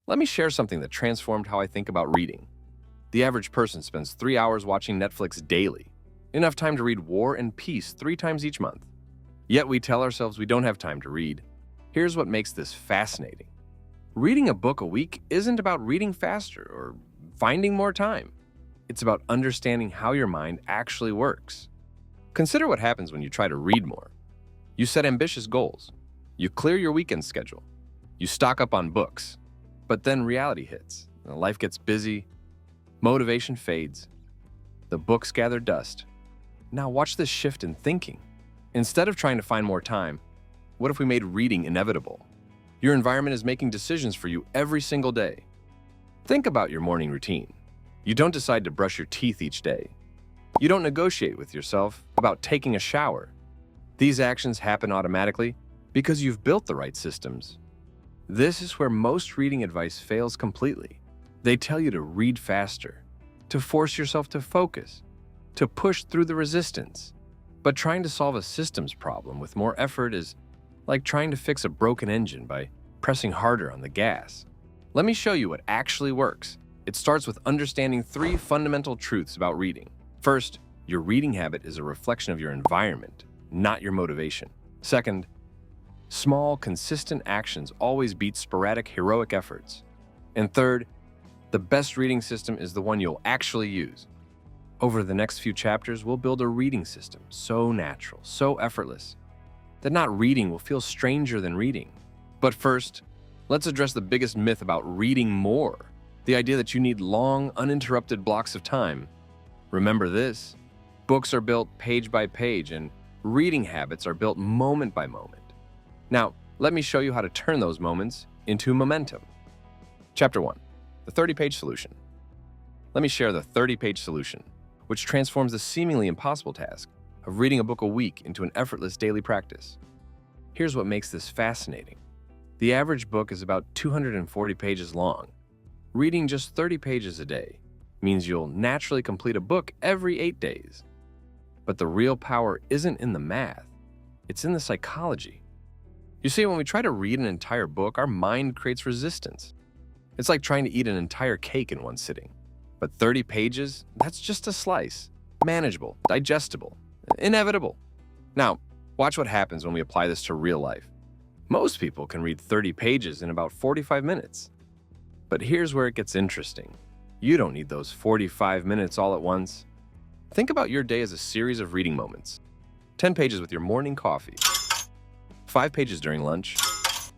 Let me share something that transformed how I think about reading. The average person spends 3 hours watching Netflix daily, enough time to read War and Peace 3 times each month. Yet we tell ourselves we don't have time to read. Here's what makes this fascinating. Reading a book a week isn't about reading faster or finding more time. It's about understanding how your mind actually works. Consider what happens when you try to read more. You set ambitious goals. You clear your weekend schedule. You stock up on books. But then reality hits. Life gets busy. Motivation fades. The books gather dust. Now watch this shift in thinking. Instead of trying to find more time, what if we made reading inevitable? Your environment is making decisions for you every single day. Think about your morning routine. You don't decide to brush your teeth each day. You don't negotiate with yourself about taking a shower. These actions happen automatically because you've built the right systems. This is where most reading advice fails completely. They tell you to read faster, to force yourself to focus, to push through the resistance. But trying to solve a systems problem with more effort is like trying to fix a broken engine by pressing harder on the gas. Let me show you what actually works. It starts with understanding 3 fundamental truths about reading. First, your reading habit is a reflection of your environment, not your motivation. Second, small, consistent actions always beat sporadic, heroic efforts. And third, the best reading system is the one you'll actually use. Over the next few chapters, we'll build a reading system so natural, so effortless, that not reading will feel stranger than reading. But first, let's address the biggest myth about reading more, the idea that you need long, uninterrupted blocks of time. Remember this, books are built page by page, and reading habits are built moment by moment. Now, let me show you how to turn those moments into momentum. Chapter 1, the 30-page solution. Let me share the 30-page solution, which transforms the seemingly impossible task of reading a book a week into an effortless daily practice. Here's what makes this fascinating. The average book is about 240 pages long. Reading just 30 pages a day means you'll naturally complete a book every 8 days. But the real power isn't in the math, it's in the psychology. You see, when we try to read an entire book, our mind creates resistance. It's like trying to eat an entire cake in one sitting. But 30 pages, that's just a slice. Manageable, digestible, inevitable. Now, watch what happens when we apply this to real life. Most people can read 30 pages in about 45 minutes. But here's where it gets interesting. You don't need those 45 minutes all at once. Think about your day as a series of reading moments. 10 pages with your morning coffee, 5 pages during lunch,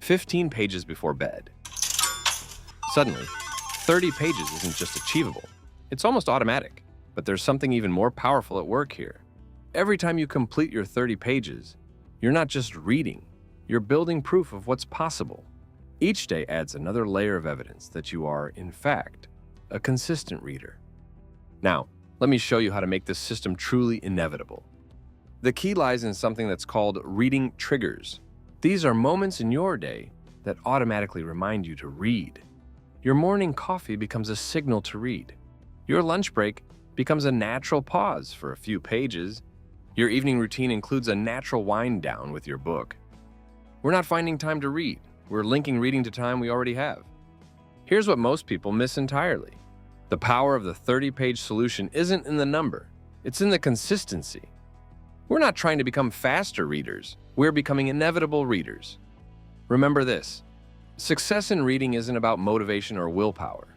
15 pages before bed. Suddenly, 30 pages isn't just achievable, it's almost automatic. But there's something even more powerful at work here. Every time you complete your 30 pages, you're not just reading, you're building proof of what's possible. Each day adds another layer of evidence that you are, in fact, a consistent reader. Now, let me show you how to make this system truly inevitable. The key lies in something that's called reading triggers. These are moments in your day that automatically remind you to read. Your morning coffee becomes a signal to read. Your lunch break becomes a natural pause for a few pages. Your evening routine includes a natural wind down with your book. We're not finding time to read. We're linking reading to time we already have. Here's what most people miss entirely. The power of the 30-page solution isn't in the number, it's in the consistency. We're not trying to become faster readers, we're becoming inevitable readers. Remember this, success in reading isn't about motivation or willpower.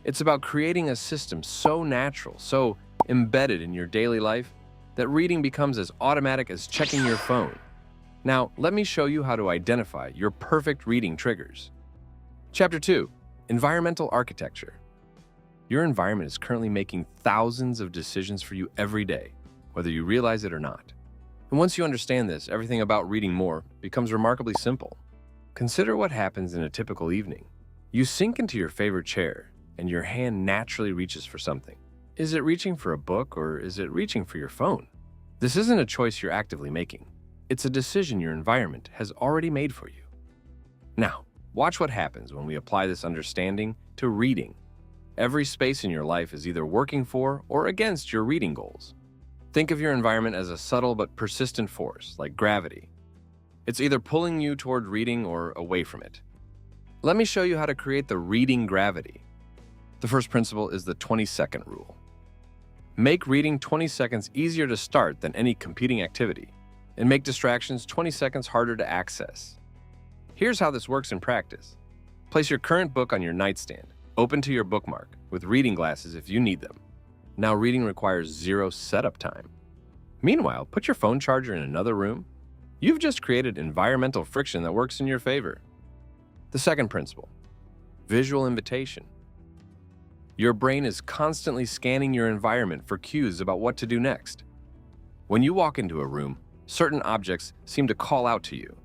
It's about creating a system so natural, so embedded in your daily life, that reading becomes as automatic as checking your phone. Now, let me show you how to identify your perfect reading triggers. Chapter 2, Environmental Architecture. Your environment is currently making thousands of decisions for you every day, whether you realize it or not. And once you understand this, everything about reading more becomes remarkably simple. Consider what happens in a typical evening. You sink into your favorite chair, and your hand naturally reaches for something. Is it reaching for a book, or is it reaching for your phone? This isn't a choice you're actively making. It's a decision your environment has already made for you. Now, watch what happens when we apply this understanding to reading. Every space in your life is either working for or against your reading goals. Think of your environment as a subtle but persistent force, like gravity. It's either pulling you toward reading or away from it. Let me show you how to create the reading gravity. The first principle is the 20-second rule. Make reading 20 seconds easier to start than any competing activity, and make distractions 20 seconds harder to access. Here's how this works in practice. Place your current book on your nightstand, open to your bookmark, with reading glasses if you need them. Now reading requires 0 setup time. Meanwhile, put your phone charger in another room. You've just created environmental friction that works in your favor. The second principle, visual invitation. Your brain is constantly scanning your environment for cues about what to do next. When you walk into a room, certain objects seem to call out to you.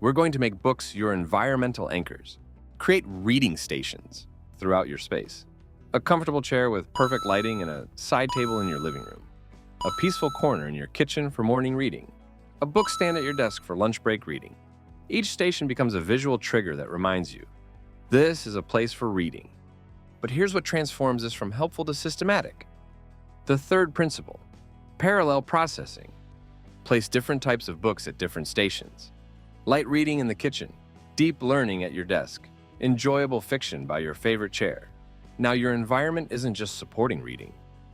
We're going to make books your environmental anchors. Create reading stations throughout your space. A comfortable chair with perfect lighting and a side table in your living room. A peaceful corner in your kitchen for morning reading. A book stand at your desk for lunch break reading. Each station becomes a visual trigger that reminds you, this is a place for reading. But here's what transforms this from helpful to systematic. The third principle, parallel processing. Place different types of books at different stations. Light reading in the kitchen, deep learning at your desk, enjoyable fiction by your favorite chair. Now your environment isn't just supporting reading,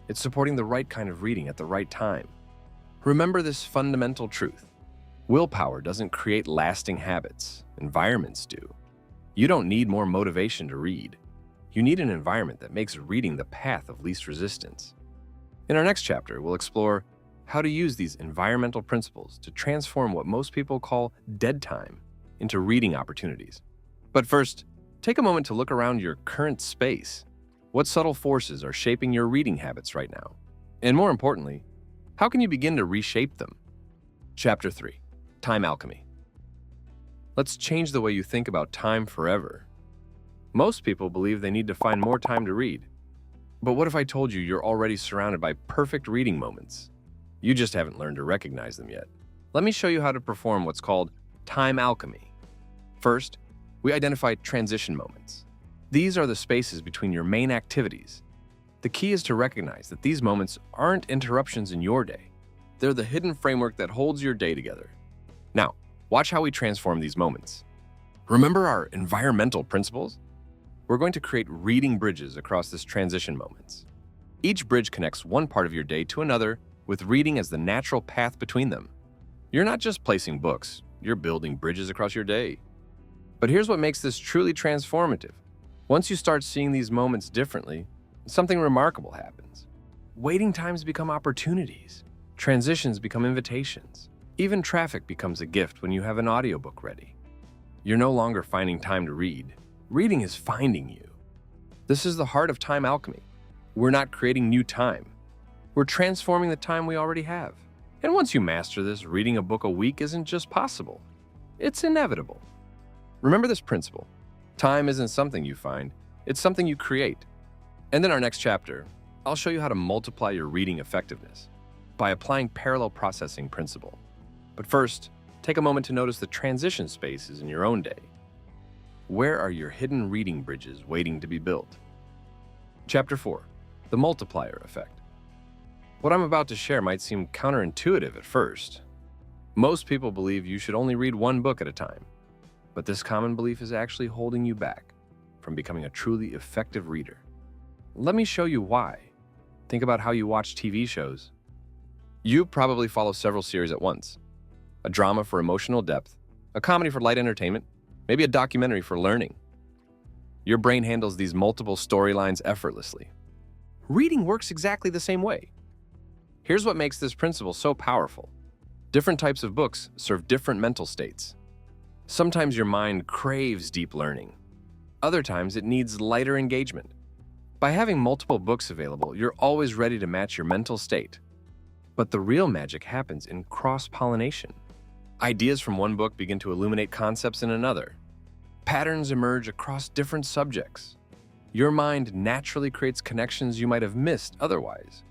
it's supporting the right kind of reading at the right time. Remember this fundamental truth. Willpower doesn't create lasting habits, environments do. You don't need more motivation to read. You need an environment that makes reading the path of least resistance. In our next chapter, we'll explore how to use these environmental principles to transform what most people call dead time into reading opportunities. But first, take a moment to look around your current space. What subtle forces are shaping your reading habits right now? And more importantly, how can you begin to reshape them? Chapter 3, Time Alchemy. Let's change the way you think about time forever. Most people believe they need to find more time to read. But what if I told you you're already surrounded by perfect reading moments? You just haven't learned to recognize them yet. Let me show you how to perform what's called time alchemy. First, we identify transition moments. These are the spaces between your main activities. The key is to recognize that these moments aren't interruptions in your day. They're the hidden framework that holds your day together. Now, watch how we transform these moments. Remember our environmental principles? We're going to create reading bridges across this transition moments. Each bridge connects one part of your day to another, with reading as the natural path between them. You're not just placing books, you're building bridges across your day. But here's what makes this truly transformative. Once you start seeing these moments differently, something remarkable happens. Waiting times become opportunities. Transitions become invitations. Even traffic becomes a gift when you have an audiobook ready. You're no longer finding time to read. Reading is finding you. This is the heart of time alchemy. We're not creating new time. We're transforming the time we already have. And once you master this, reading a book a week isn't just possible. It's inevitable. Remember this principle. Time isn't something you find, it's something you create. And in our next chapter, I'll show you how to multiply your reading effectiveness by applying parallel processing principle. But first, take a moment to notice the transition spaces in your own day. Where are your hidden reading bridges waiting to be built? Chapter 4, the Multiplier Effect. What I'm about to share might seem counterintuitive at first. Most people believe you should only read one book at a time, but this common belief is actually holding you back from becoming a truly effective reader. Let me show you why. Think about how you watch TV shows. You probably follow several series at once. A drama for emotional depth, a comedy for light entertainment, maybe a documentary for learning. Your brain handles these multiple storylines effortlessly. Reading works exactly the same way. Here's what makes this principle so powerful. Different types of books serve different mental states. Sometimes your mind craves deep learning. Other times it needs lighter engagement. By having multiple books available, you're always ready to match your mental state. But the real magic happens in cross-pollination. Ideas from one book begin to illuminate concepts in another. Patterns emerge across different subjects. Your mind naturally creates connections you might have missed otherwise.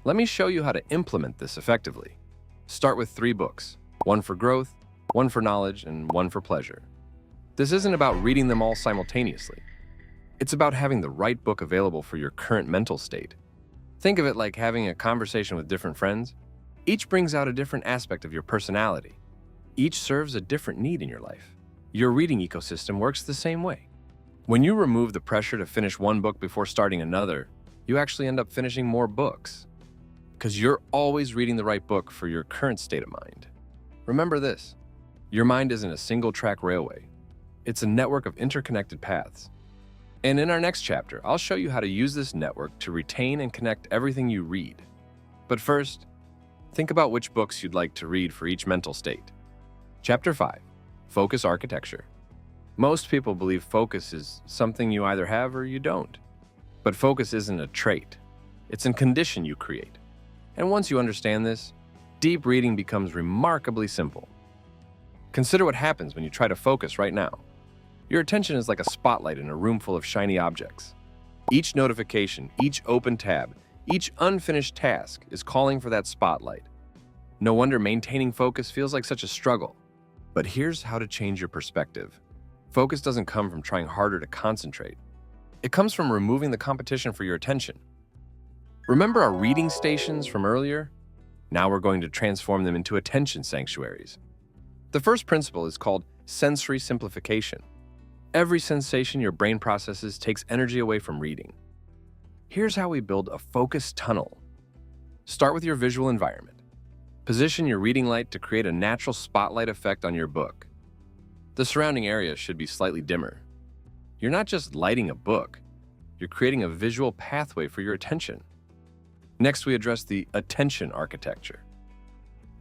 Let me show you how to implement this effectively. Start with 3 books, one for growth, one for knowledge, and one for pleasure. This isn't about reading them all simultaneously. It's about having the right book available for your current mental state. Think of it like having a conversation with different friends. Each brings out a different aspect of your personality. Each serves a different need in your life. Your reading ecosystem works the same way. When you remove the pressure to finish one book before starting another, you actually end up finishing more books because you're always reading the right book for your current state of mind. Remember this, your mind isn't a single-track railway. It's a network of interconnected paths. And in our next chapter, I'll show you how to use this network to retain and connect everything you read. But first, think about which books you'd like to read for each mental state. Chapter 5, Focus Architecture. Most people believe focus is something you either have or you don't. But focus isn't a trait. It's a condition you create. And once you understand this, deep reading becomes remarkably simple. Consider what happens when you try to focus right now. Your attention is like a spotlight in a room full of shiny objects. Each notification, each open tab, each unfinished task is calling for that spotlight. No wonder maintaining focus feels like such a struggle. But here's how to change your perspective. Focus doesn't come from trying harder to concentrate. It comes from removing the competition for your attention. Remember our reading stations from earlier? Now we're going to transform them into attention sanctuaries. The first principle is called sensory simplification. Every sensation your brain processes takes energy away from reading. Here's how we build a focus tunnel. Start with your visual environment. Position your reading light to create a natural spotlight effect on your book. The surrounding area should be slightly dimmer. You're not just lighting a book, you're creating a visual pathway for your attention. Next, we address the attention architecture.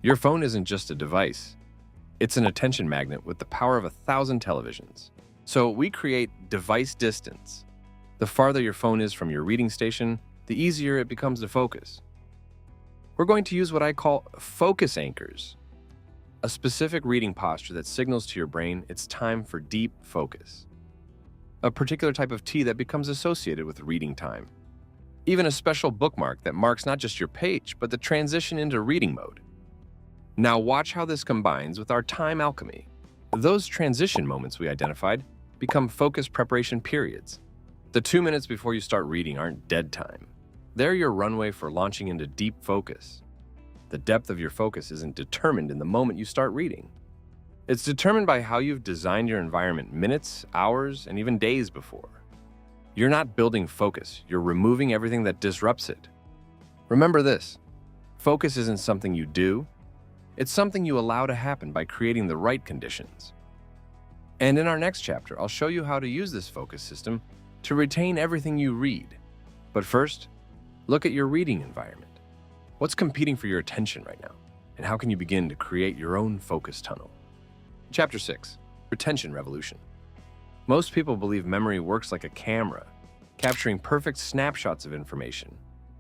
Your phone isn't just a device. It's an attention magnet with the power of 1,000 televisions. So we create device distance. The farther your phone is from your reading station, the easier it becomes to focus. We're going to use what I call focus anchors, a specific reading posture that signals to your brain it's time for deep focus. A particular type of tea that becomes associated with reading time. Even a special bookmark that marks not just your page, but the transition into reading mode. Now watch how this combines with our time alchemy. Those transition moments we identified become focus preparation periods. The 2 minutes before you start reading aren't dead time. They're your runway for launching into deep focus. The depth of your focus isn't determined in the moment you start reading. It's determined by how you've designed your environment minutes, hours, and even days before. You're not building focus, you're removing everything that disrupts it. Remember this, focus isn't something you do, it's something you allow to happen by creating the right conditions. And in our next chapter, I'll show you how to use this focus system to retain everything you read. But first, look at your reading environment. What's competing for your attention right now? And how can you begin to create your own focus tunnel? Chapter 6, Retention Revolution. Most people believe memory works like a camera, capturing perfect snapshots of information.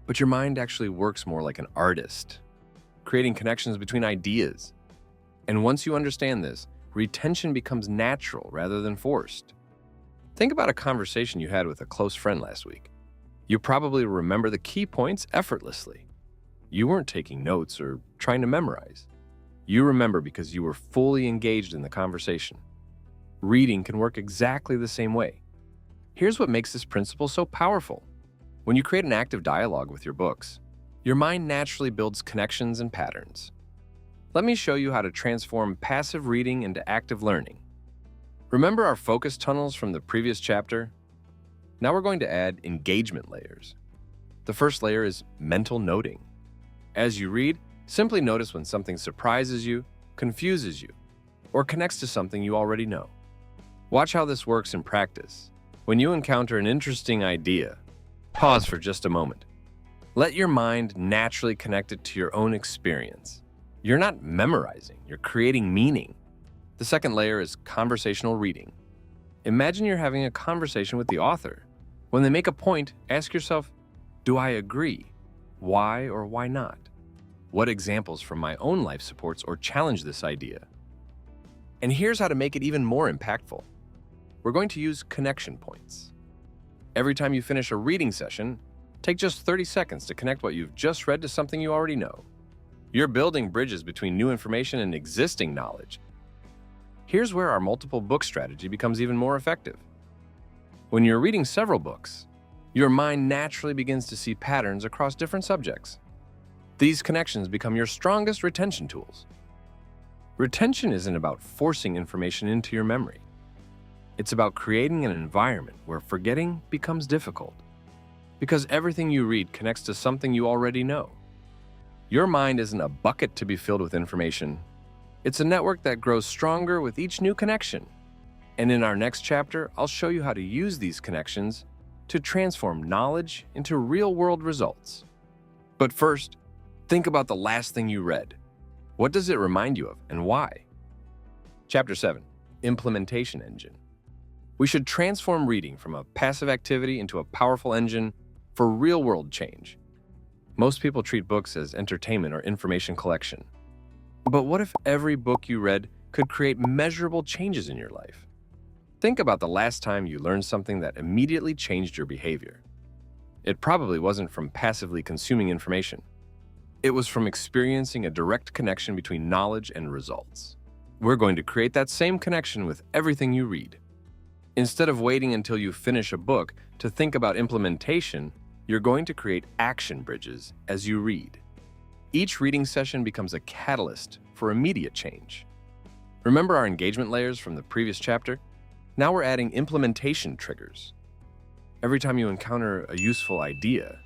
But your mind actually works more like an artist, creating connections between ideas. And once you understand this, retention becomes natural rather than forced. Think about a conversation you had with a close friend last week. You probably remember the key points effortlessly. You weren't taking notes or trying to memorize. You remember because you were fully engaged in the conversation. Reading can work exactly the same way. Here's what makes this principle so powerful. When you create an active dialogue with your books, your mind naturally builds connections and patterns. Let me show you how to transform passive reading into active learning. Remember our focus tunnels from the previous chapter? Now we're going to add engagement layers. The first layer is mental noting. As you read, simply notice when something surprises you, confuses you, or connects to something you already know. Watch how this works in practice. When you encounter an interesting idea, pause for just a moment. Let your mind naturally connect it to your own experience. You're not memorizing, you're creating meaning. The second layer is conversational reading. Imagine you're having a conversation with the author. When they make a point, ask yourself, do I agree? Why or why not? What examples from my own life supports or challenge this idea? And here's how to make it even more impactful. We're going to use connection points. Every time you finish a reading session, take just 30 seconds to connect what you've just read to something you already know. You're building bridges between new information and existing knowledge. Here's where our multiple book strategy becomes even more effective. When you're reading several books, your mind naturally begins to see patterns across different subjects. These connections become your strongest retention tools. Retention isn't about forcing information into your memory. It's about creating an environment where forgetting becomes difficult. Because everything you read connects to something you already know. Your mind isn't a bucket to be filled with information. It's a network that grows stronger with each new connection. And in our next chapter, I'll show you how to use these connections to transform knowledge into real-world results. But first, think about the last thing you read. What does it remind you of and why? Chapter 7, Implementation Engine. We should transform reading from a passive activity into a powerful engine for real-world change. Most people treat books as entertainment or information collection. But what if every book you read could create measurable changes in your life? Think about the last time you learned something that immediately changed your behavior. It probably wasn't from passively consuming information. It was from experiencing a direct connection between knowledge and results. We're going to create that same connection with everything you read. Instead of waiting until you finish a book to think about implementation, you're going to create action bridges as you read. Each reading session becomes a catalyst for immediate change. Remember our engagement layers from the previous chapter? Now we're adding implementation triggers. Every time you encounter a useful idea,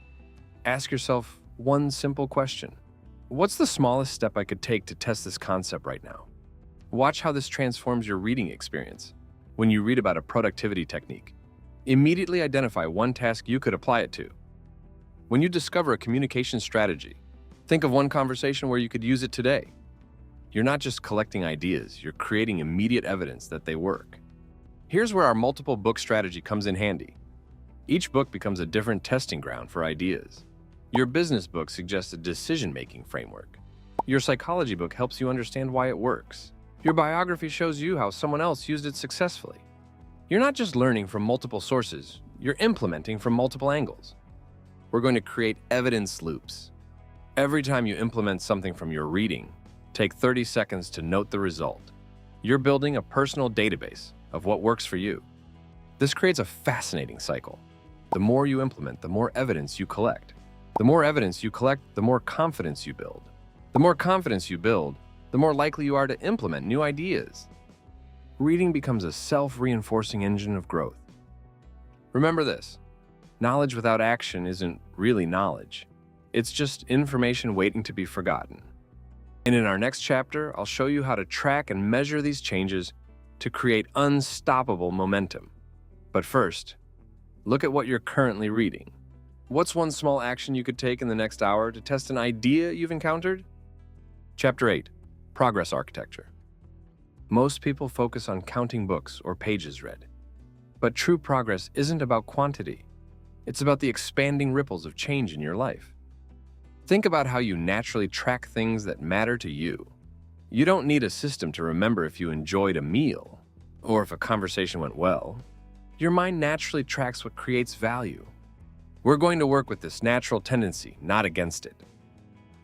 ask yourself one simple question. What's the smallest step I could take to test this concept right now? Watch how this transforms your reading experience. When you read about a productivity technique, immediately identify one task you could apply it to. When you discover a communication strategy, think of one conversation where you could use it today. You're not just collecting ideas, you're creating immediate evidence that they work. Here's where our multiple book strategy comes in handy. Each book becomes a different testing ground for ideas. Your business book suggests a decision-making framework. Your psychology book helps you understand why it works. Your biography shows you how someone else used it successfully. You're not just learning from multiple sources, you're implementing from multiple angles. We're going to create evidence loops. Every time you implement something from your reading, take 30 seconds to note the result. You're building a personal database of what works for you. This creates a fascinating cycle. The more you implement, the more evidence you collect. The more evidence you collect, the more confidence you build. The more confidence you build, the more likely you are to implement new ideas. Reading becomes a self-reinforcing engine of growth. Remember this, knowledge without action isn't really knowledge. It's just information waiting to be forgotten. And in our next chapter, I'll show you how to track and measure these changes to create unstoppable momentum. But first, look at what you're currently reading. What's one small action you could take in the next hour to test an idea you've encountered? Chapter 8, Progress Architecture. Most people focus on counting books or pages read. But true progress isn't about quantity. It's about the expanding ripples of change in your life. Think about how you naturally track things that matter to you. You don't need a system to remember if you enjoyed a meal or if a conversation went well. Your mind naturally tracks what creates value. We're going to work with this natural tendency, not against it.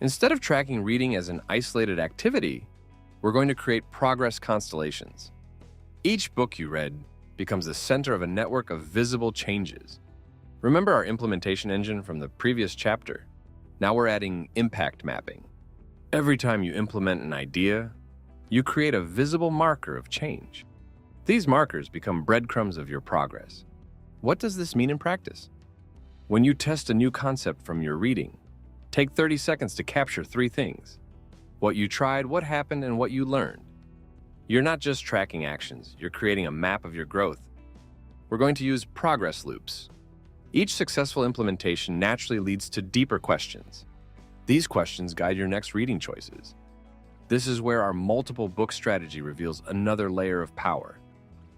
Instead of tracking reading as an isolated activity, we're going to create progress constellations. Each book you read becomes the center of a network of visible changes. Remember our implementation engine from the previous chapter? Now we're adding impact mapping. Every time you implement an idea, you create a visible marker of change. These markers become breadcrumbs of your progress. What does this mean in practice? When you test a new concept from your reading, take 30 seconds to capture 3 things: what you tried, what happened, and what you learned. You're not just tracking actions, you're creating a map of your growth. We're going to use progress loops. Each successful implementation naturally leads to deeper questions. These questions guide your next reading choices. This is where our multiple book strategy reveals another layer of power.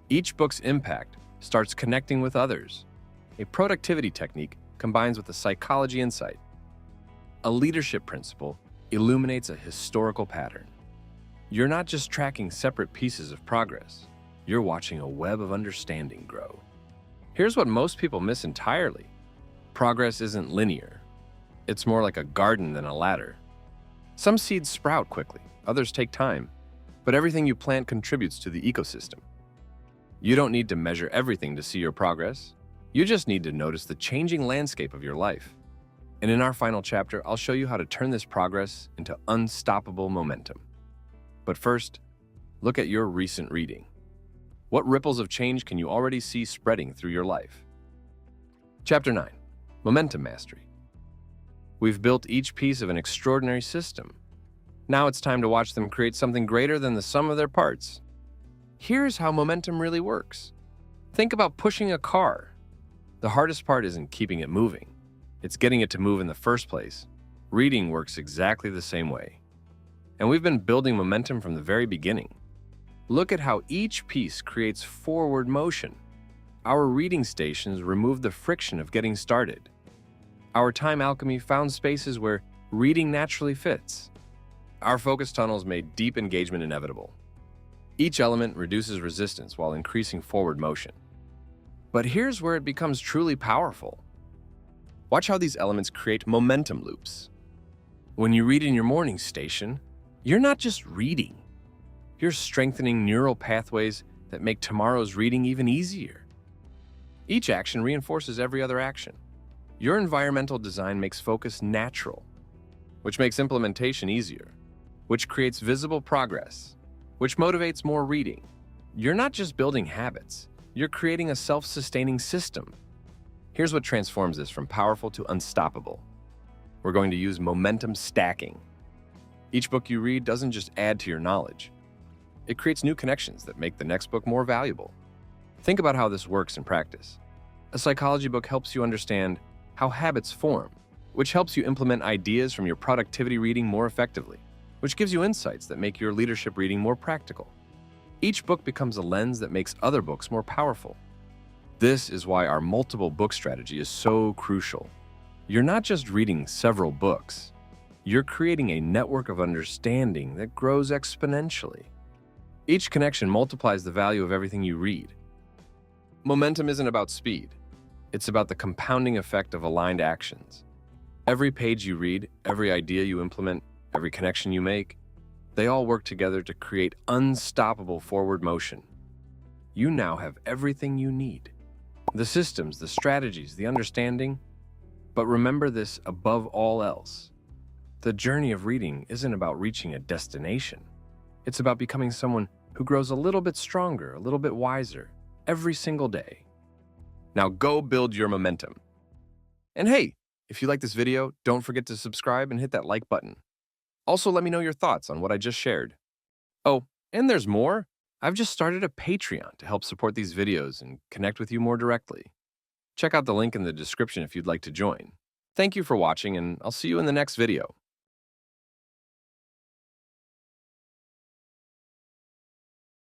Each book's impact starts connecting with others. A productivity technique combines with a psychology insight. A leadership principle illuminates a historical pattern. You're not just tracking separate pieces of progress, you're watching a web of understanding grow. Here's what most people miss entirely. Progress isn't linear. It's more like a garden than a ladder. Some seeds sprout quickly, others take time, but everything you plant contributes to the ecosystem. You don't need to measure everything to see your progress. You just need to notice the changing landscape of your life. And in our final chapter, I'll show you how to turn this progress into unstoppable momentum. But first, look at your recent reading. What ripples of change can you already see spreading through your life? Chapter 9. Momentum Mastery. We've built each piece of an extraordinary system. Now it's time to watch them create something greater than the sum of their parts. Here's how momentum really works. Think about pushing a car. The hardest part isn't keeping it moving. It's getting it to move in the first place. Reading works exactly the same way. And we've been building momentum from the very beginning. Look at how each piece creates forward motion. Our reading stations remove the friction of getting started. Our time alchemy found spaces where reading naturally fits. Our focus tunnels made deep engagement inevitable. Each element reduces resistance while increasing forward motion. But here's where it becomes truly powerful. Watch how these elements create momentum loops. When you read in your morning station, you're not just reading. You're strengthening neural pathways that make tomorrow's reading even easier. Each action reinforces every other action. Your environmental design makes focus natural, which makes implementation easier, which creates visible progress, which motivates more reading. You're not just building habits, you're creating a self-sustaining system. Here's what transforms this from powerful to unstoppable. We're going to use momentum stacking. Each book you read doesn't just add to your knowledge. It creates new connections that make the next book more valuable. Think about how this works in practice. A psychology book helps you understand how habits form, which helps you implement ideas from your productivity reading more effectively, which gives you insights that make your leadership reading more practical. Each book becomes a lens that makes other books more powerful. This is why our multiple book strategy is so crucial. You're not just reading several books. You're creating a network of understanding that grows exponentially. Each connection multiplies the value of everything you read. Momentum isn't about speed. It's about the compounding effect of aligned actions. Every page you read, every idea you implement, every connection you make, they all work together to create unstoppable forward motion. You now have everything you need. The systems, the strategies, the understanding. But remember this above all else. The journey of reading isn't about reaching a destination. It's about becoming someone who grows a little bit stronger, a little bit wiser, every single day. Now go build your momentum. And hey, if you like this video, don't forget to subscribe and hit that like button. Also, let me know your thoughts on what I just shared. Oh, and there's more. I've just started a Patreon to help support these videos and connect with you more directly. Check out the link in the description if you'd like to join. Thank you for watching, and I'll see you in the next video.